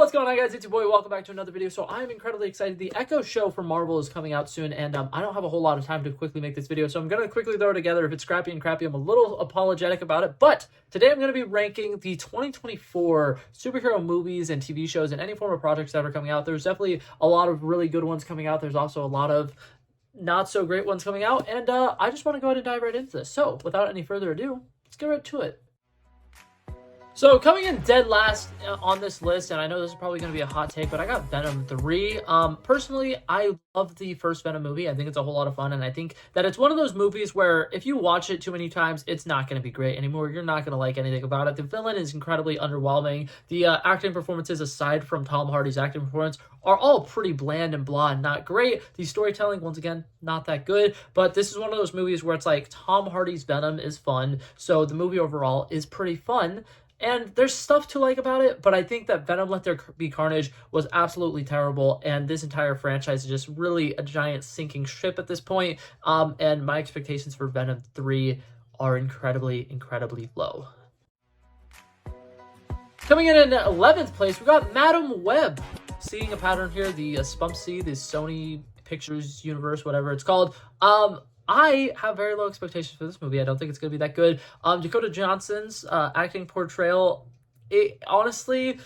What's going on, guys? It's your boy. Welcome back to another video. So I'm incredibly excited. The Echo show from Marvel is coming out soon, and I don't have a whole lot of time to quickly make this video, so I'm going to quickly throw it together. If it's scrappy and crappy, I'm a little apologetic about it, but today I'm going to be ranking the 2024 superhero movies and TV shows and any form of projects that are coming out. There's definitely a lot of really good ones coming out. There's also a lot of not so great ones coming out, and I just want to go ahead and dive right into this. So without any further ado, let's get right to it. So coming in dead last on this list, and I know this is probably going to be a hot take, but I got Venom 3. Personally, I love the first Venom movie. I think it's a whole lot of fun, and I think that it's one of those movies where if you watch it too many times, it's not going to be great anymore. You're not going to like anything about it. The villain is incredibly underwhelming. The acting performances, aside from Tom Hardy's acting performance, are all pretty bland and blah and not great. The storytelling, once again, not that good, but this is one of those movies where it's like Tom Hardy's Venom is fun, so the movie overall is pretty fun. And there's stuff to like about it, but I think that Venom Let There Be Carnage was absolutely terrible, and this entire franchise is just really a giant sinking ship at this point, and my expectations for Venom 3 are incredibly, incredibly low. Coming in 11th place, we got Madame Web. Seeing a pattern here, the SPUMC, the Sony Pictures Universe, whatever it's called. I have very low expectations for this movie. I don't think it's going to be that good. Dakota Johnson's acting portrayal, honestly,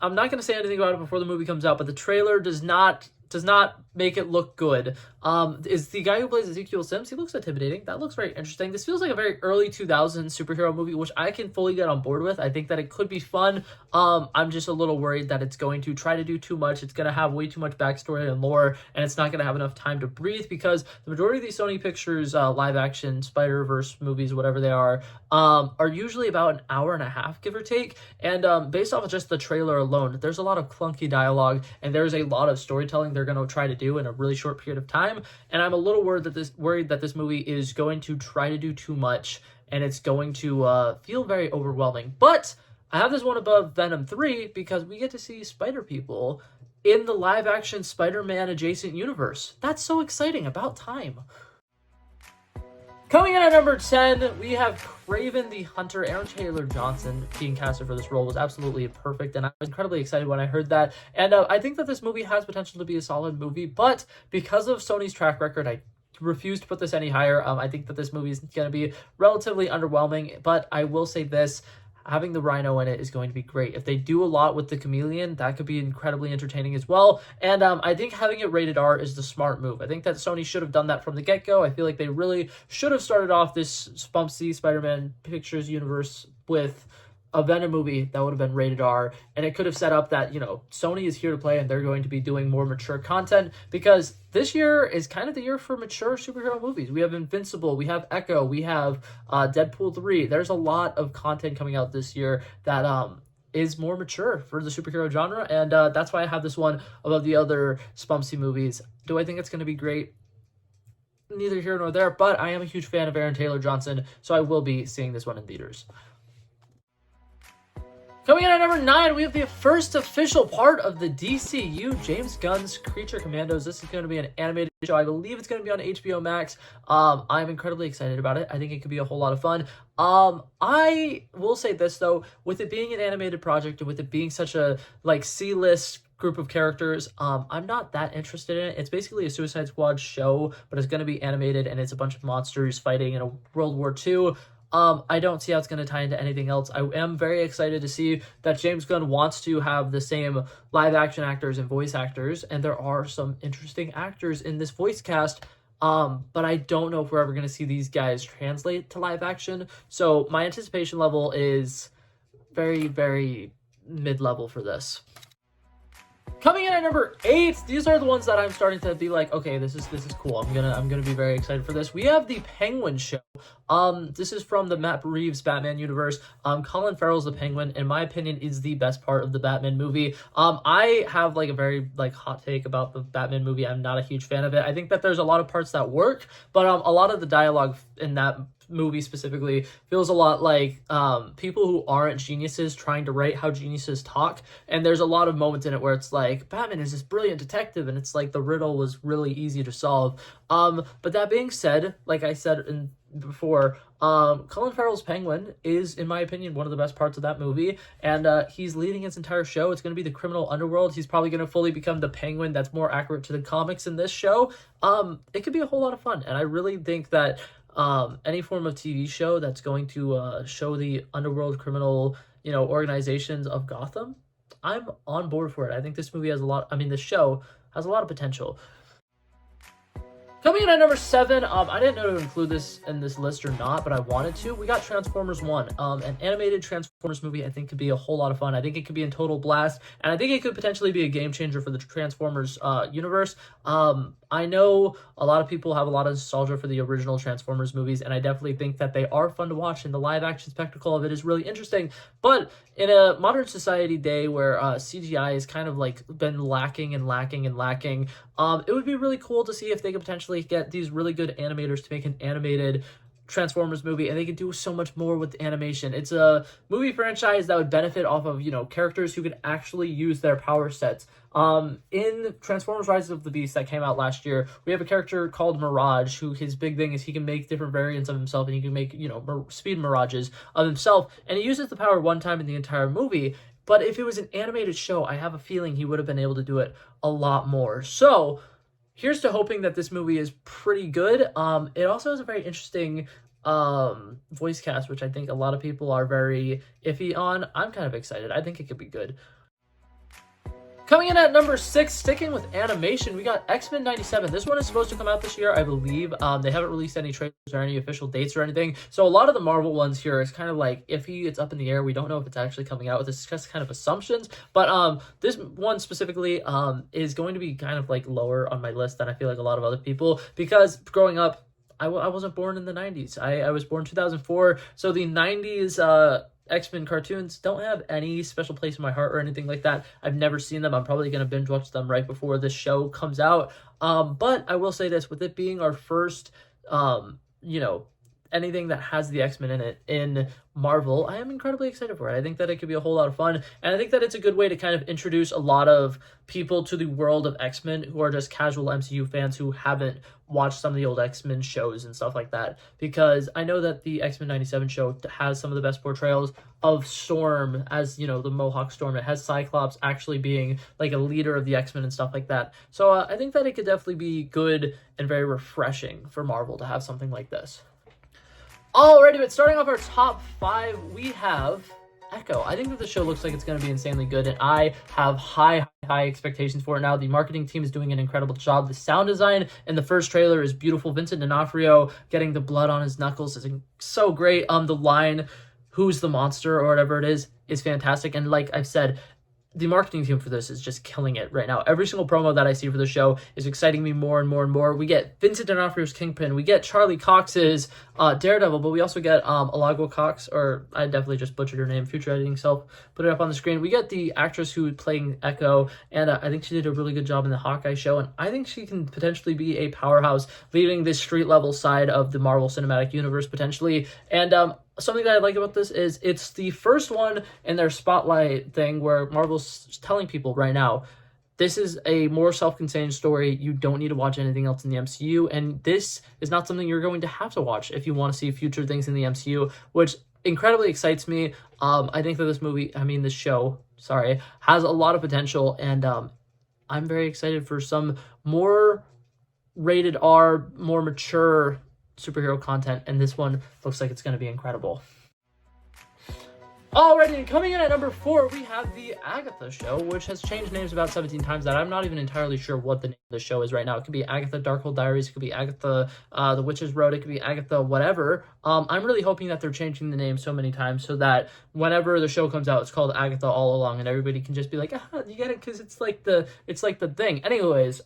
I'm not going to say anything about it before the movie comes out, but the trailer does not make it look good. Is the guy who plays Ezekiel Sims, he looks intimidating. That looks very interesting. This feels like a very early 2000s superhero movie, which I can fully get on board with. I think that it could be fun. I'm just a little worried that it's going to try to do too much. It's going to have way too much backstory and lore, and it's not going to have enough time to breathe, because the majority of these Sony Pictures live action Spider-Verse movies, whatever they are usually about an hour and a half, give or take. And based off of just the trailer alone, there's a lot of clunky dialogue, and there's a lot of storytelling they're going to try to do in a really short period of time. And I'm a little worried that this movie is going to try to do too much, and it's going to feel very overwhelming. But I have this one above Venom 3 because we get to see Spider-People in the live-action Spider-Man adjacent universe. That's so exciting. About time. Coming in at number 10, we have Kraven the Hunter. Aaron Taylor Johnson being casted for this role was absolutely perfect, and I was incredibly excited when I heard that. And I think that this movie has potential to be a solid movie, but because of Sony's track record, I refuse to put this any higher. I think that this movie is going to be relatively underwhelming, but I will say this. Having the Rhino in it is going to be great. If they do a lot with the Chameleon, that could be incredibly entertaining as well. And I think having it rated R is the smart move. I think that Sony should have done that from the get-go. I feel like they really should have started off this SPUMC Spider-Man Pictures universe with a Venom movie that would have been rated R, and it could have set up that, you know, Sony is here to play and they're going to be doing more mature content, because this year is kind of the year for mature superhero movies. We have Invincible, we have Echo, we have Deadpool 3. There's a lot of content coming out this year that is more mature for the superhero genre, and that's why I have this one above the other SPUMC movies. Do I think it's going to be great? Neither here nor there, but I am a huge fan of Aaron Taylor Johnson, so I will be seeing this one in theaters. Coming in at number 9, we have the first official part of the DCU, James Gunn's Creature Commandos. This is going to be an animated show. I believe it's going to be on HBO Max. I'm incredibly excited about it. I think it could be a whole lot of fun. I will say this, though, with it being an animated project and with it being such a, like, C-list group of characters, I'm not that interested in it. It's basically a Suicide Squad show, but it's going to be animated, and it's a bunch of monsters fighting in a World War II. I don't see how it's going to tie into anything else. I am very excited to see that James Gunn wants to have the same live action actors and voice actors, and there are some interesting actors in this voice cast, but I don't know if we're ever going to see these guys translate to live action. So my anticipation level is very, very mid-level for this. Coming in at number 8, these are the ones that I'm starting to be like, okay, this is cool. I'm gonna be very excited for this. We have the Penguin show. This is from the Matt Reeves Batman universe. Colin Farrell's the Penguin, in my opinion, is the best part of the Batman movie. I have like a very hot take about the Batman movie. I'm not a huge fan of it. I think that there's a lot of parts that work, but a lot of the dialogue in that movie specifically feels a lot like people who aren't geniuses trying to write how geniuses talk, and there's a lot of moments in it where it's like Batman is this brilliant detective and it's like the riddle was really easy to solve. But that being said, like I said in before, Colin Farrell's Penguin is, in my opinion, one of the best parts of that movie, and he's leading its entire show. It's going to be the criminal underworld. He's probably going to fully become the Penguin that's more accurate to the comics in this show. It could be a whole lot of fun, and I really think that any form of TV show that's going to show the underworld criminal, organizations of Gotham, I'm on board for it. I think this movie has a lot, this show has a lot of potential. Coming in at number 7, I didn't know to include this in this list or not, but I wanted to. We got Transformers 1, an animated Transformers movie I think could be a whole lot of fun. I think it could be a total blast, and I think it could potentially be a game changer for the Transformers universe. I know a lot of people have a lot of nostalgia for the original Transformers movies, and I definitely think that they are fun to watch, and the live-action spectacle of it is really interesting. But in a modern society day where CGI has kind of been lacking, it would be really cool to see if they could potentially get these really good animators to make an animated Transformers movie, and they could do so much more with the animation. It's a movie franchise that would benefit off of, characters who could actually use their power sets. In Transformers Rise of the Beast that came out last year, we have a character called Mirage, who his big thing is he can make different variants of himself, and he can make, speed mirages of himself, and he uses the power one time in the entire movie. But if it was an animated show, I have a feeling he would have been able to do it a lot more. So here's to hoping that this movie is pretty good. It also has a very interesting voice cast, which I think a lot of people are very iffy on. I'm kind of excited. I think it could be good. Coming in at number 6, sticking with animation, we got X-Men 97. This one is supposed to come out this year, I believe. They haven't released any trailers or any official dates or anything. So a lot of the Marvel ones here is kind of iffy. It's up in the air. We don't know if it's actually coming out. It's just kind of assumptions. But this one specifically is going to be kind of lower on my list than I feel like a lot of other people, because growing up, I wasn't born in the 90s. I was born 2004. So the 90s X-Men cartoons don't have any special place in my heart or anything like that. I've never seen them. I'm probably going to binge watch them right before this show comes out. But I will say this, with it being our first, anything that has the X-Men in it in Marvel, I am incredibly excited for it. I think that it could be a whole lot of fun, and I think that it's a good way to kind of introduce a lot of people to the world of X-Men who are just casual MCU fans who haven't watched some of the old X-Men shows and stuff like that, because I know that the X-Men 97 show has some of the best portrayals of Storm as, the Mohawk Storm. It has Cyclops actually being a leader of the X-Men and stuff like that. So I think that it could definitely be good and very refreshing for Marvel to have something like this. Alrighty, but starting off our top 5, we have Echo. I think that the show looks like it's going to be insanely good, and I have high expectations for it now. The marketing team is doing an incredible job. The sound design in the first trailer is beautiful. Vincent D'Onofrio getting the blood on his knuckles is so great. The line, "Who's the monster?" or whatever it is fantastic. And like I've said, the marketing team for this is just killing it right now. Every single promo that I see for the show is exciting me more and more and more. We get Vincent D'Onofrio's Kingpin. We get Charlie Cox's Daredevil, but we also get Alago Cox, or I definitely just butchered her name, future editing self, put it up on the screen. We get the actress who is playing Echo, and I think she did a really good job in the Hawkeye show, and I think she can potentially be a powerhouse leading this street-level side of the Marvel Cinematic Universe, potentially. And something that I like about this is it's the first one in their Spotlight thing where Marvel's telling people right now, this is a more self-contained story. You don't need to watch anything else in the MCU, and this is not something you're going to have to watch if you want to see future things in the MCU, which incredibly excites me. I think that this show, has a lot of potential, and I'm very excited for some more rated R, more mature superhero content, and this one looks like it's going to be incredible. Alrighty, and coming in at number 4, we have the Agatha show, which has changed names about 17 times that I'm not even entirely sure what the name of the show is right now. It could be Agatha Darkhold Diaries, it could be Agatha The Witch's Road, it could be Agatha whatever. I'm really hoping that they're changing the name so many times so that whenever the show comes out, it's called Agatha all along, and everybody can just be like, you get it, because it's like the thing. Anyways,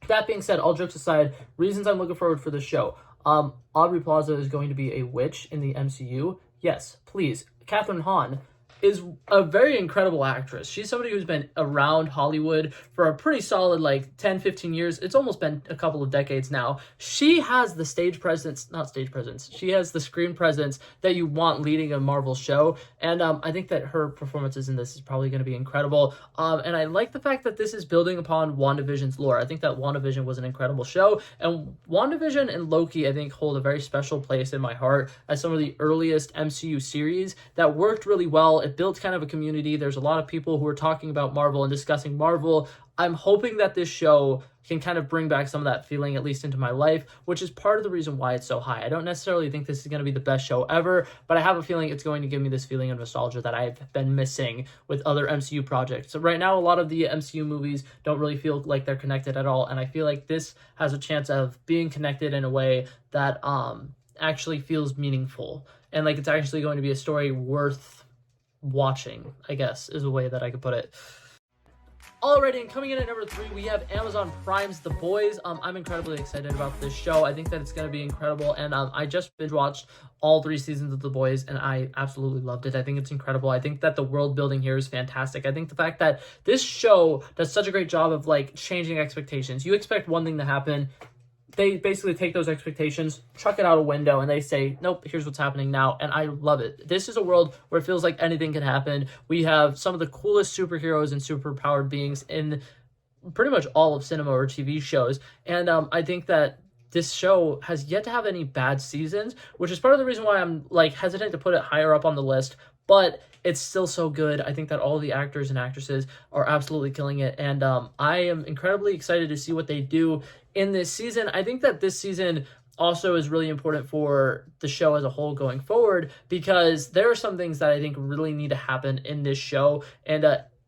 that being said, all jokes aside, reasons I'm looking forward for this show. Aubrey Plaza is going to be a witch in the MCU. Yes, please. Catherine Hahn, is a very incredible actress. She's somebody who's been around Hollywood for a pretty solid like 10, 15 years. It's almost been a couple of decades now. She has the stage presence, not stage presence, she has the screen presence that you want leading a Marvel show. And I think that her performances in this is probably going to be incredible. And I like the fact that this is building upon WandaVision's lore. I think that WandaVision was an incredible show. And WandaVision and Loki, I think, hold a very special place in my heart as some of the earliest MCU series that worked really well. It built kind of a community. There's a lot of people who are talking about Marvel and discussing Marvel. I'm hoping that this show can kind of bring back some of that feeling, at least into my life, which is part of the reason why it's so high. I don't necessarily think this is going to be the best show ever, but I have a feeling it's going to give me this feeling of nostalgia that I've been missing with other MCU projects. So right now, a lot of the MCU movies don't really feel like they're connected at all, and I feel like this has a chance of being connected in a way that actually feels meaningful, and like it's actually going to be a story worth watching, I guess, is a way that I could put it. Alrighty, and coming in at number 3, we have Amazon Prime's The Boys. I'm incredibly excited about this show. I think that it's going to be incredible, and I just binge watched all 3 seasons of The Boys, and I absolutely loved it. I think it's incredible. I think that the world building here is fantastic. I think the fact that this show does such a great job of like changing expectations. You expect one thing to happen, they basically take those expectations, chuck it out a window, and they say, nope, here's what's happening now. And I love it. This is a world where it feels like anything can happen. We have some of the coolest superheroes and superpowered beings in pretty much all of cinema or TV shows. And I think that this show has yet to have any bad seasons, which is part of the reason why I'm like hesitant to put it higher up on the list. But it's still so good. I think that all the actors and actresses are absolutely killing it. And I am incredibly excited to see what they do in this season. I think that this season also is really important for the show as a whole going forward, because there are some things that I think really need to happen in this show. And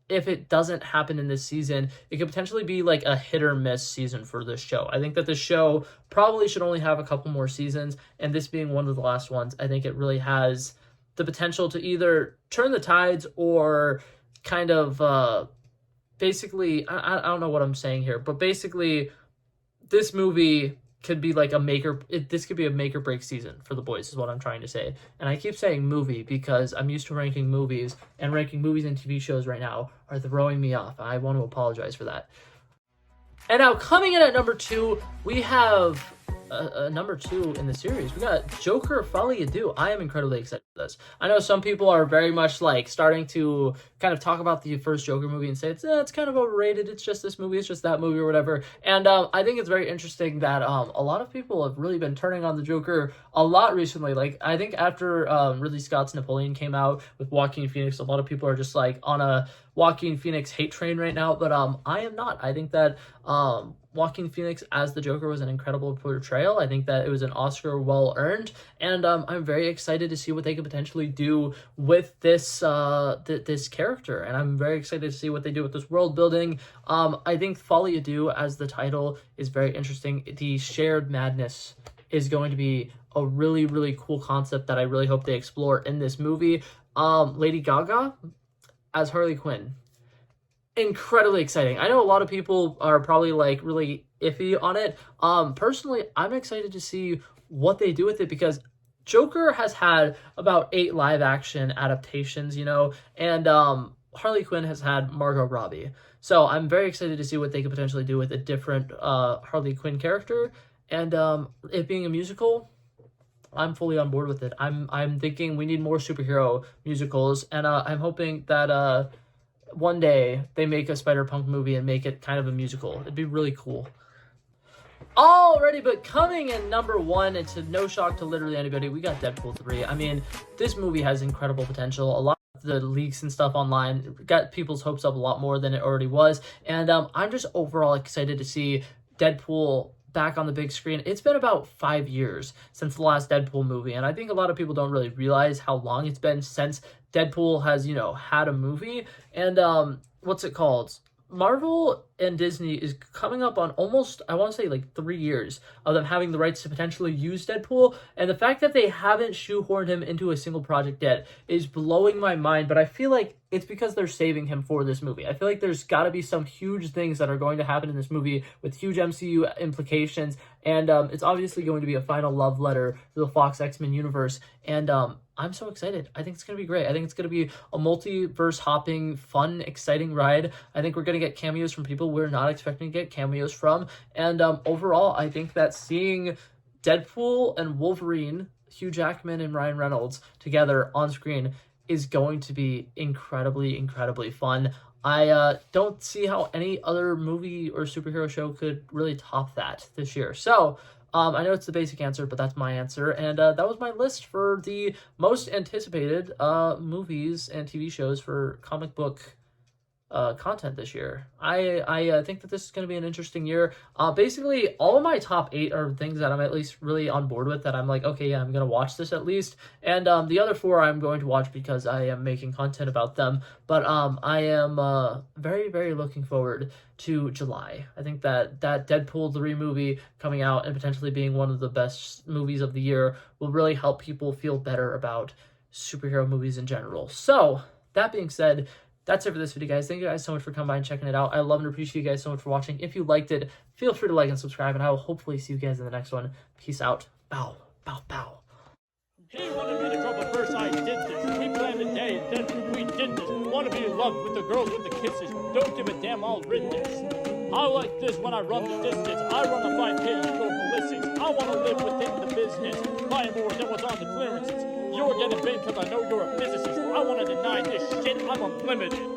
if it doesn't happen in this season, it could potentially be like a hit or miss season for this show. I think that this show probably should only have a couple more seasons, and this being one of the last ones, I think it really has the potential to either turn the tides or kind of basically, I don't know what I'm saying here, but basically this movie could be like this could be a make or break season for The Boys is what I'm trying to say. And I keep saying movie because I'm used to ranking movies, and ranking movies and TV shows right now are throwing me off. I want to apologize for that. And now coming in at number 2, we have number 2 in the series. We got Joker Folie à Deux. I am incredibly excited for this. I know some people are very much like starting to kind of talk about the first Joker movie and say it's kind of overrated. It's just this movie. It's just that movie or whatever. And I think it's very interesting that a lot of people have really been turning on the Joker a lot recently. Like I think after Ridley Scott's Napoleon came out with Joaquin Phoenix, a lot of people are just like on a Joaquin Phoenix hate train right now. But I am not. I think that Joaquin Phoenix as the Joker was an incredible portrayal. I think that it was an Oscar well earned, and I'm very excited to see what they could potentially do with this this character, and I'm very excited to see what they do with this world building. I think Folie à Deux as the title is very interesting. The shared madness is going to be a really, really cool concept that I really hope they explore in this movie. Lady Gaga as Harley Quinn. Incredibly exciting. I know a lot of people are probably like really iffy on it. Personally, I'm excited to see what they do with it, because Joker has had about 8 live action adaptations, you know, and Harley Quinn has had Margot Robbie. So I'm very excited to see what they could potentially do with a different Harley Quinn character. And it being a musical, I'm fully on board with it. I'm thinking we need more superhero musicals, and I'm hoping that one day they make a Spider-Punk movie and make it kind of a musical. It'd be really cool. Alrighty, but coming in number 1, and to no shock to literally anybody, we got Deadpool 3. I mean, this movie has incredible potential. A lot of the leaks and stuff online got people's hopes up a lot more than it already was. And I'm just overall excited to see Deadpool back on the big screen. It's been about 5 years since the last Deadpool movie, and I think a lot of people don't really realize how long it's been since Deadpool has, you know, had a movie. And what's it called? Marvel and Disney is coming up on almost, I want to say like 3 years of them having the rights to potentially use Deadpool, and the fact that they haven't shoehorned him into a single project yet is blowing my mind. But I feel like it's because they're saving him for this movie. I feel like there's got to be some huge things that are going to happen in this movie with huge MCU implications, and it's obviously going to be a final love letter to the Fox X-Men universe. And I'm so excited. I think it's going to be great. I think it's going to be a multiverse hopping, fun, exciting ride. I think we're going to get cameos from people we're not expecting to get cameos from. And overall, I think that seeing Deadpool and Wolverine, Hugh Jackman and Ryan Reynolds together on screen is going to be incredibly, incredibly fun. I don't see how any other movie or superhero show could really top that this year. So, I know it's the basic answer, but that's my answer. And that was my list for the most anticipated movies and TV shows for comic book content this year. I think that this is going to be an interesting year. Basically, all of my top 8 are things that I'm at least really on board with, that I'm like, okay, yeah, I'm going to watch this at least. And the other 4 I'm going to watch because I am making content about them. But I am very, very looking forward to July. I think that Deadpool 3 movie coming out and potentially being one of the best movies of the year will really help people feel better about superhero movies in general. So, that being said, that's it for this video, guys. Thank you guys so much for coming by and checking it out. I love and appreciate you guys so much for watching. If you liked it, feel free to like and subscribe, and I will hopefully see you guys in the next one. Peace out. Bow, bow, bow. He wanted me to drop a verse, I did this. We planned the day, and then we did this. Wanna be in love with the girls with the kisses. Don't give a damn, I'll rid this. I like this when I run the distance. I run a 5K, you go ballistics. I wanna live within the business. Buying more than what's on the clearances. You're getting big because I know you're a physicist. I wanna deny this shit, I'm unlimited.